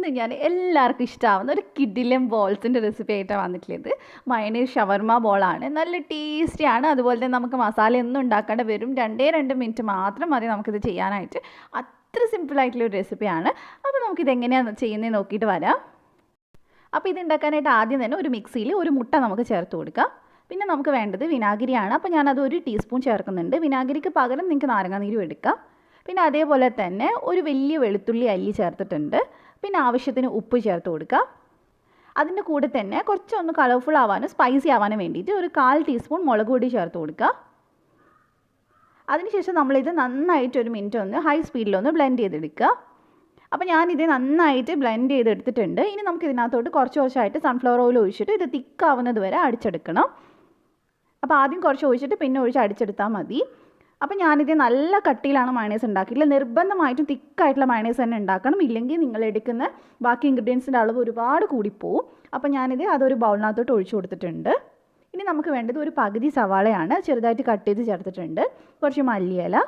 ഇന്ന് ഞാൻ എല്ലാവർക്കും ഇഷ്ടമാവുന്ന ഒരു കിഡിലും ബോൾസിൻ്റെ റെസിപ്പി ആയിട്ടാണ് വന്നിട്ടുള്ളത്. മയണൈസ് ഷവർമ ബോളാണ്. നല്ല ടേസ്റ്റിയാണ്. അതുപോലെ തന്നെ നമുക്ക് മസാലയൊന്നും ഉണ്ടാക്കേണ്ട വരും 2 മിനിറ്റ് മാത്രം മതി നമുക്കിത് ചെയ്യാനായിട്ട്. അത്ര സിമ്പിളായിട്ടുള്ളൊരു റെസിപ്പിയാണ്. അപ്പോൾ നമുക്കിത് എങ്ങനെയാണ് ചെയ്യുന്നത് നോക്കിയിട്ട് വരാം. അപ്പോൾ ഇത് ഉണ്ടാക്കാനായിട്ട് ആദ്യം തന്നെ ഒരു മിക്സിയിൽ ഒരു മുട്ട നമുക്ക് ചേർത്ത് കൊടുക്കാം. പിന്നെ നമുക്ക് വേണ്ടത് വിനാഗിരിയാണ്. അപ്പോൾ ഞാനത് 1 ടീസ്പൂൺ ചേർക്കുന്നുണ്ട്. വിനാഗിരിക്ക് പകരം നിങ്ങൾക്ക് നാരങ്ങാനീരും എടുക്കാം. പിന്നെ അതേപോലെ തന്നെ ഒരു വലിയ വെളുത്തുള്ളി അല്ലി ചേർത്തിട്ടുണ്ട്. പിന്നെ ആവശ്യത്തിന് ഉപ്പ് ചേർത്ത് കൊടുക്കുക. അതിൻ്റെ കൂടെ തന്നെ കുറച്ചൊന്ന് കളർഫുൾ ആവാനും സ്പൈസി ആവാനും വേണ്ടിയിട്ട് ഒരു 1/4 ടീസ്പൂൺ മുളക് പൊടി ചേർത്ത് കൊടുക്കുക. അതിനുശേഷം നമ്മളിത് നന്നായിട്ട് 1 മിനിറ്റ് ഒന്ന് ഹൈ സ്പീഡിലൊന്ന് ബ്ലെൻഡ് ചെയ്തെടുക്കുക. അപ്പോൾ ഞാനിത് നന്നായിട്ട് ബ്ലെൻഡ് ചെയ്തെടുത്തിട്ടുണ്ട്. ഇനി നമുക്ക് ഇതിനകത്തോട്ട് കുറച്ചായിട്ട് സൺഫ്ലവർ ഓയിൽ ഒഴിച്ചിട്ട് ഇത് തിക്കാവുന്നത് വരെ അടിച്ചെടുക്കണം. അപ്പോൾ ആദ്യം കുറച്ച് ഒഴിച്ചിട്ട് പിന്നെ ഒഴിച്ച് അടിച്ചെടുത്താൽ മതി. അപ്പോൾ ഞാനിത് നല്ല കട്ടിയിലാണ് മയണൈസ് ഉണ്ടാക്കിയിട്ടുള്ളത്. നിർബന്ധമായിട്ടും തിക്കായിട്ടുള്ള മയണൈസ് തന്നെ ഉണ്ടാക്കണം. ഇല്ലെങ്കിൽ നിങ്ങൾ എടുക്കുന്ന ബാക്കി ഇൻഗ്രീഡിയൻസിൻ്റെ അളവ് ഒരുപാട് കൂടിപ്പോവും. അപ്പോൾ ഞാനിത് അതൊരു ബൗളിനകത്തോട്ട് ഒഴിച്ചു കൊടുത്തിട്ടുണ്ട്. ഇനി നമുക്ക് വേണ്ടത് ഒരു പകുതി സവാളയാണ്. ചെറുതായിട്ട് കട്ട് ചെയ്ത് ചേർത്തിട്ടുണ്ട്. കുറച്ച് മല്ലിയില,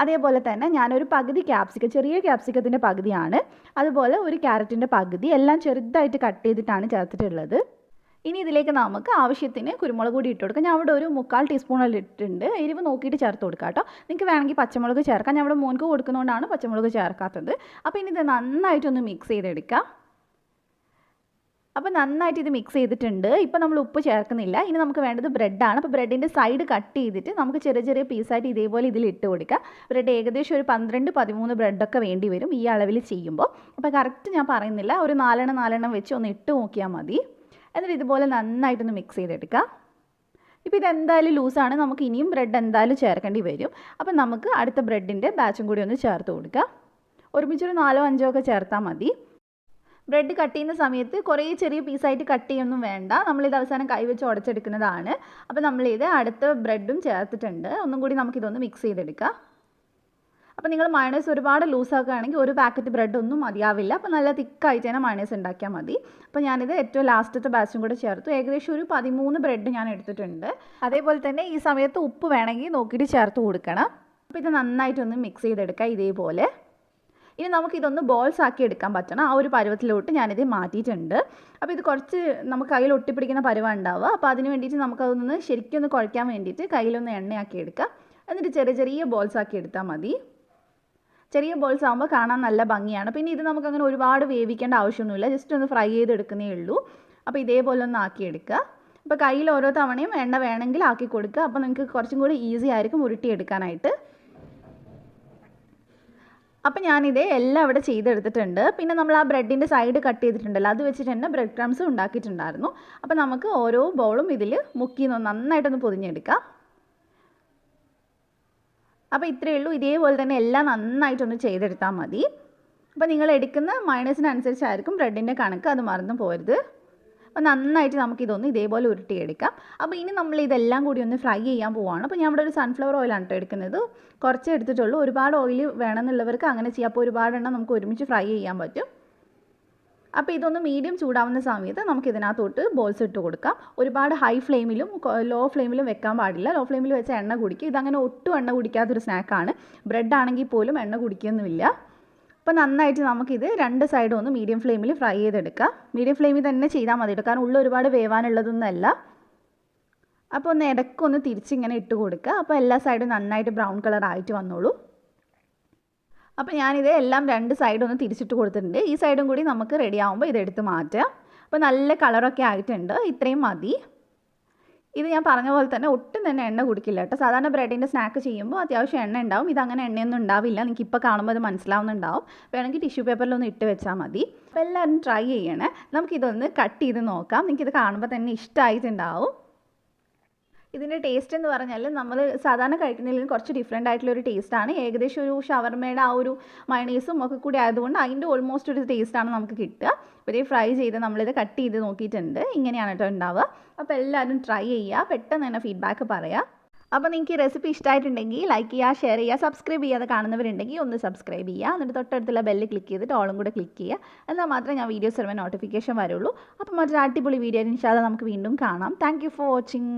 അതേപോലെ തന്നെ ഞാനൊരു പകുതി ക്യാപ്സിക്കം, ചെറിയ ക്യാപ്സിക്കത്തിൻ്റെ പകുതിയാണ്. അതുപോലെ ഒരു ക്യാരറ്റിൻ്റെ പകുതി, എല്ലാം ചെറുതായിട്ട് കട്ട് ചെയ്തിട്ടാണ് ചേർത്തിട്ടുള്ളത്. ഇനി ഇതിലേക്ക് നമുക്ക് ആവശ്യത്തിന് കുരുമുളക് പൊടി ഇട്ട് കൊടുക്കാം. ഞാൻ അവിടെ ഒരു 1/4 ടീസ്പൂണിൽ ഇട്ടിട്ടുണ്ട്. എരിവ് നോക്കിയിട്ട് ചേർത്ത് കൊടുക്കാം കേട്ടോ. നിങ്ങൾക്ക് വേണമെങ്കിൽ പച്ചമുളക് ചേർക്കാം. ഞാൻ അവിടെ മോൻക്ക് കൊടുക്കുന്നതുകൊണ്ടാണ് പച്ചമുളക് ചേർക്കാത്തത്. അപ്പോൾ ഇനി ഇത് നന്നായിട്ടൊന്ന് മിക്സ് ചെയ്തെടുക്കാം. അപ്പോൾ നന്നായിട്ട് ഇത് മിക്സ് ചെയ്തിട്ടുണ്ട്. ഇപ്പോൾ നമ്മൾ ഉപ്പ് ചേർക്കുന്നില്ല. ഇനി നമുക്ക് വേണ്ടത് ബ്രെഡാണ്. അപ്പോൾ ബ്രെഡിൻ്റെ സൈഡ് കട്ട് ചെയ്തിട്ട് നമുക്ക് ചെറിയ ചെറിയ പീസായിട്ട് ഇതേപോലെ ഇതിൽ ഇട്ട് കൊടുക്കുക. ബ്രെഡ് ഏകദേശം ഒരു 12-13 ബ്രെഡൊക്കെ വേണ്ടി വരും ഈ അളവിൽ ചെയ്യുമ്പോൾ. അപ്പോൾ കറക്റ്റ് ഞാൻ പറയുന്നില്ല, ഒരു 4 വെച്ച് ഒന്ന് ഇട്ട് നോക്കിയാൽ മതി. എന്നിട്ട് ഇതുപോലെ നന്നായിട്ടൊന്ന് മിക്സ് ചെയ്തെടുക്കാം. ഇപ്പോൾ ഇതെന്തായാലും ലൂസാണ്, നമുക്ക് ഇനിയും ബ്രെഡ് എന്തായാലും ചേർക്കേണ്ടി വരും. അപ്പം നമുക്ക് അടുത്ത ബ്രെഡിൻ്റെ ബാച്ചും കൂടി ഒന്ന് ചേർത്ത് കൊടുക്കാം. ഒരുമിച്ചൊരു 4-5 ഒക്കെ ചേർത്താൽ മതി. ബ്രെഡ് കട്ട് ചെയ്യുന്ന സമയത്ത് കുറേ ചെറിയ പീസായിട്ട് കട്ട് ചെയ്യൊന്നും വേണ്ട. നമ്മളിത് അവസാനം കൈ വെച്ച് ഉടച്ചെടുക്കുന്നതാണ്. അപ്പോൾ നമ്മളിത് അടുത്ത ബ്രെഡും ചേർത്തിട്ടുണ്ട്. ഒന്നും കൂടി നമുക്കിതൊന്ന് മിക്സ് ചെയ്തെടുക്കാം. അപ്പോൾ നിങ്ങൾ മയണൈസ് ഒരുപാട് ലൂസാക്കുകയാണെങ്കിൽ ഒരു പാക്കറ്റ് ബ്രെഡ് ഒന്നും മതിയാവില്ല. അപ്പോൾ നല്ല തിക്കായിട്ട് തന്നെ മയണൈസ് ഉണ്ടാക്കിയാൽ മതി. അപ്പോൾ ഞാനിത് ഏറ്റവും ലാസ്റ്റത്തെ ബാച്ചും കൂടെ ചേർത്തു. ഏകദേശം ഒരു 13 ബ്രെഡ് ഞാൻ എടുത്തിട്ടുണ്ട്. അതേപോലെ തന്നെ ഈ സമയത്ത് ഉപ്പ് വേണമെങ്കിൽ നോക്കിയിട്ട് ചേർത്ത് കൊടുക്കണം. അപ്പോൾ ഇത് നന്നായിട്ടൊന്ന് മിക്സ് ചെയ്തെടുക്കുക ഇതേപോലെ. ഇനി നമുക്കിതൊന്ന് ബോൾസ് ആക്കി എടുക്കാൻ പറ്റണം. ആ ഒരു പരുവത്തിലോട്ട് ഞാനിത് മാറ്റിയിട്ടുണ്ട്. അപ്പോൾ ഇത് കുറച്ച് നമുക്ക് കയ്യിൽ ഒട്ടിപ്പിടിക്കുന്ന പരുവം ഉണ്ടാവുക. അപ്പോൾ അതിന് വേണ്ടിയിട്ട് നമുക്കതൊന്ന് ശരിക്കും ഒന്ന് കുഴയ്ക്കാൻ വേണ്ടിയിട്ട് കയ്യിലൊന്ന് എണ്ണയാക്കി എടുക്കുക. എന്നിട്ട് ചെറിയ ചെറിയ ബോൾസ് ആക്കി എടുത്താൽ മതി. ചെറിയ ബോൾസ് ആകുമ്പോൾ കാണാൻ നല്ല ഭംഗിയാണ്. പിന്നെ ഇത് നമുക്കങ്ങനെ ഒരുപാട് വേവിക്കേണ്ട ആവശ്യമൊന്നുമില്ല. ജസ്റ്റ് ഒന്ന് ഫ്രൈ ചെയ്തെടുക്കുന്നേ ഉള്ളൂ. അപ്പോൾ ഇതേപോലെ ഒന്ന് ആക്കിയെടുക്കുക. അപ്പോൾ കയ്യിൽ ഓരോ തവണയും എണ്ണ വേണമെങ്കിൽ ആക്കി കൊടുക്കുക. അപ്പോൾ നിങ്ങൾക്ക് കുറച്ചും കൂടി ഈസി ആയിരിക്കും ഉരുട്ടിയെടുക്കാനായിട്ട്. അപ്പോൾ ഞാനിത് എല്ലാം ഇവിടെ ചെയ്തെടുത്തിട്ടുണ്ട്. പിന്നെ നമ്മൾ ആ ബ്രെഡിൻ്റെ സൈഡ് കട്ട് ചെയ്തിട്ടുണ്ടല്ലോ, അത് വെച്ചിട്ട് തന്നെ ബ്രെഡ് ക്രംസ് ഉണ്ടാക്കിയിട്ടുണ്ടായിരുന്നു. അപ്പോൾ നമുക്ക് ഓരോ ബോളും ഇതിൽ മുക്കി നന്നായിട്ടൊന്ന് പൊതിഞ്ഞെടുക്കാം. അപ്പോൾ ഇത്രയേ ഉള്ളൂ. ഇതേപോലെ തന്നെ എല്ലാം നന്നായിട്ടൊന്ന് ചെയ്തെടുത്താൽ മതി. അപ്പോൾ നിങ്ങൾ എടുക്കുന്ന മയണൈസിനനുസരിച്ചായിരിക്കും ബ്രെഡിൻ്റെ കണക്ക്, അത് മറന്നു പോരുത്. അപ്പോൾ നന്നായിട്ട് നമുക്കിതൊന്ന് ഇതേപോലെ ഉരുട്ടിയെടുക്കാം. അപ്പോൾ ഇനി നമ്മൾ ഇതെല്ലാം കൂടി ഒന്ന് ഫ്രൈ ചെയ്യാൻ പോവുകയാണ്. അപ്പോൾ ഞാൻ ഇവിടെ ഒരു സൺഫ്ലവർ ഓയിലാണ് കേട്ടോ എടുക്കുന്നത്. കുറച്ച് എടുത്തിട്ടുള്ളൂ. ഒരുപാട് ഓയിൽ വേണമെന്നുള്ളവർക്ക് അങ്ങനെ ചെയ്യാം. അപ്പോൾ ഒരുപാടെണ്ണം നമുക്ക് ഒരുമിച്ച് ഫ്രൈ ചെയ്യാൻ പറ്റും. അപ്പോൾ ഇതൊന്ന് മീഡിയം ചൂടാവുന്ന സമയത്ത് നമുക്ക് ഇതിനകത്തോട്ട് ബോൾസ് ഇട്ട് കൊടുക്കാം. ഒരുപാട് ഹൈ ഫ്ലെയിമിലും ലോ ഫ്ലെയിമിലും വെക്കാൻ പാടില്ല. ലോ ഫ്ലെയിമിൽ വെച്ച എണ്ണ കുടിക്കും. ഇതങ്ങനെ ഒട്ടും എണ്ണ കുടിക്കാത്തൊരു സ്നാക്കാണ്. ബ്രെഡ് ആണെങ്കിൽ പോലും എണ്ണ കുടിക്കുകയൊന്നുമില്ല. അപ്പോൾ നന്നായിട്ട് നമുക്കിത് 2 സൈഡും ഒന്ന് മീഡിയം ഫ്ലെയിമിൽ ഫ്രൈ ചെയ്തെടുക്കാം. മീഡിയം ഫ്ലെയിമിൽ തന്നെ ചെയ്താൽ മതി കേട്ടോ, കാരണം ഉള്ള ഒരുപാട് വേവാനുള്ളതൊന്നുമല്ല. അപ്പോൾ ഒന്ന് ഇടയ്ക്കൊന്ന് തിരിച്ചിങ്ങനെ ഇട്ട് കൊടുക്കുക. അപ്പോൾ എല്ലാ സൈഡും നന്നായിട്ട് ബ്രൗൺ കളർ ആയിട്ട് വന്നോളൂ. അപ്പോൾ ഞാനിത് എല്ലാം 2 സൈഡും ഒന്ന് തിരിച്ചിട്ട് കൊടുത്തിട്ടുണ്ട്. ഈ സൈഡും കൂടി നമുക്ക് റെഡി ആകുമ്പോൾ ഇതെടുത്ത് മാറ്റാം. അപ്പോൾ നല്ല കളറൊക്കെ ആയിട്ടുണ്ട്. ഇത്രയും മതി. ഇത് ഞാൻ പറഞ്ഞ പോലെ തന്നെ ഒട്ടും തന്നെ എണ്ണ കുടിക്കില്ല കേട്ടോ. സാധാരണ ബ്രെഡിൻ്റെ സ്നാക്ക് ചെയ്യുമ്പോൾ അത്യാവശ്യം എണ്ണ ഉണ്ടാവും. ഇതങ്ങനെ എണ്ണയൊന്നും ഉണ്ടാവില്ല. നിങ്ങൾക്ക് ഇപ്പോൾ കാണുമ്പോൾ അത് മനസ്സിലാവുന്നുണ്ടാവും. വേണമെങ്കിൽ ടിഷ്യൂ പേപ്പറിലൊന്ന് ഇട്ട് വെച്ചാൽ മതി. അപ്പോൾ എല്ലാവരും ട്രൈ ചെയ്യണേ. നമുക്കിതൊന്ന് കട്ട് ചെയ്ത് നോക്കാം. നിങ്ങൾക്കിത് കാണുമ്പോൾ തന്നെ ഇഷ്ടമായിട്ടുണ്ടാവും. ഇതിൻ്റെ ടേസ്റ്റ് എന്ന് പറഞ്ഞാൽ നമ്മൾ സാധാരണ കഴിക്കുന്നതിൽ കുറച്ച് ഡിഫറെൻ്റ് ആയിട്ടുള്ളൊരു ടേസ്റ്റാണ്. ഏകദേശം ഒരു ഷവർമയുടെ ആ ഒരു മയണൈസും ഒക്കെ കൂടി ആയതുകൊണ്ട് അതിൻ്റെ ഓൾമോസ്റ്റ് ഒരു ടേസ്റ്റാണ് നമുക്ക് കിട്ടുക. അപ്പോൾ ഇത് ഫ്രൈ ചെയ്ത് നമ്മളിത് കട്ട് ചെയ്ത് നോക്കിയിട്ടുണ്ട്. ഇങ്ങനെയാണ് കേട്ടോ ഉണ്ടാവുക. അപ്പോൾ എല്ലാവരും ട്രൈ ചെയ്യുക. പെട്ടെന്ന് തന്നെ ഫീഡ്ബാക്ക് പറയാം. അപ്പോൾ നിങ്ങൾക്ക് ഈ റെസിപ്പി ഇഷ്ടമായിട്ടുണ്ടെങ്കിൽ ലൈക്ക് ചെയ്യുക, ഷെയർ ചെയ്യുക, സബ്സ്ക്രൈബ് ചെയ്യാതെ കാണുന്നവരുണ്ടെങ്കിൽ ഒന്ന് സബ്സ്ക്രൈബ് ചെയ്യുക. എന്നിട്ട് തൊട്ടടുത്തുള്ള ബെല്ല് ക്ലിക്ക് ചെയ്തിട്ട് ഓളും കൂടെ ക്ലിക്ക് ചെയ്യുക. എന്നാൽ മാത്രമേ ഞാൻ വീഡിയോസ് വരുമ്പോൾ നോട്ടിഫിക്കേഷൻ വരുള്ളൂ. അപ്പോൾ മറ്റൊരു അടിപൊളി വീഡിയോ ഇൻഷാ അല്ലാഹ് നമുക്ക് വീണ്ടും കാണാം. Thank you for watching.